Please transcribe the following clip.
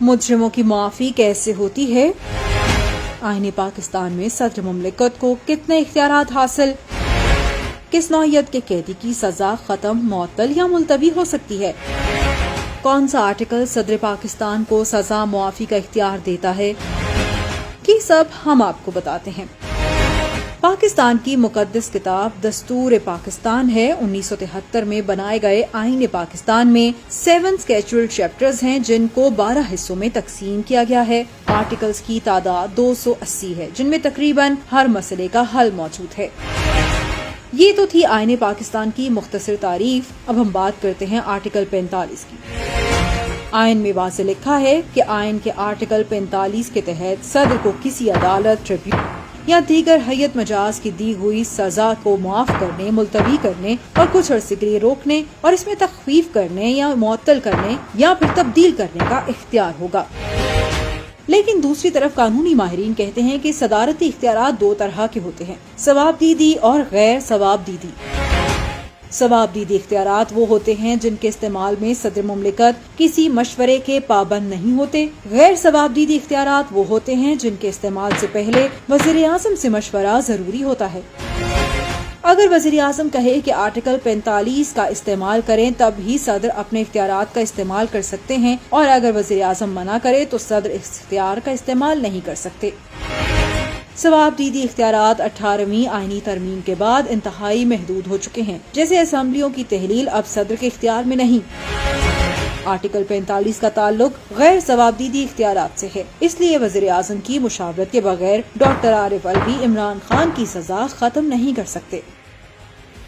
मुजरिमों की माफी कैसे होती है? आईन पाकिस्तान में सदर मुमलिकत को कितने इख्तियारात हासिल? किस नौइयत के कैदी की सजा खत्म, मुअत्तल या मुलतवी हो सकती है? कौन सा आर्टिकल सदर पाकिस्तान को सजा मुआफी का इख्तियार देता है? ये सब हम आपको बताते हैं। पाकिस्तान की मुकद्दस किताब दस्तूर पाकिस्तान है। 1973 में बनाए गए आईन पाकिस्तान में 7 स्केचुअल चैप्टर्स हैं, जिनको 12 हिस्सों में तकसीम किया गया है। आर्टिकल्स की तादाद 280 है, जिनमें तकरीबन हर मसले का हल मौजूद है। ये तो थी आईन पाकिस्तान की मुख्तसर तारीफ। अब हम बात करते हैं आर्टिकल 45 की। आईन में वाज़ेह लिखा है कि आईन के आर्टिकल 45 के तहत सदर को किसी अदालत, ट्रिब्यूनल या दीगर हैयत मजाज की दी हुई सजा को माफ करने, मुलतवी करने और कुछ अरसे के लिए रोकने और इसमें तखफीफ करने या मुअत्तल करने या फिर तब्दील करने का इख्तियार होगा। लेकिन दूसरी तरफ कानूनी माहिरीन कहते हैं कि सदारती इख्तियारात 2 तरह के होते हैं, सवाबदीदी और गैर सवाबदीदी। सवाबदीदी इख्तियारात वो होते हैं जिनके इस्तेमाल में सदर मुमलिकत किसी मशवरे के पाबंद नहीं होते। गैर सवाबदीदी इख्तियारात वो होते हैं जिनके इस्तेमाल से पहले वज़ीर आज़म से मशवरा जरूरी होता है। अगर वज़ीर आज़म कहे कि आर्टिकल 45 का इस्तेमाल करें, तब ही सदर अपने इख्तियारात का इस्तेमाल कर सकते हैं, और अगर वज़ीर आज़म मना करे तो सदर इस इख्तियार का इस्तेमाल नहीं कर सकते। सवाबदीदी इख्तियारात 18वीं आईनी तरमीम के बाद इंतहाई महदूद हो चुके हैं। जैसे असम्बलियों की तहलील अब सदर के इख्तियार में नहीं। आर्टिकल 45 का ताल्लुक गैर सवाबदीदी इख्तियारात से है, इसलिए वज़ीर आज़म की मुशावरत के बगैर डॉक्टर आरिफ अलवी इमरान खान की सजा खत्म नहीं कर सकते।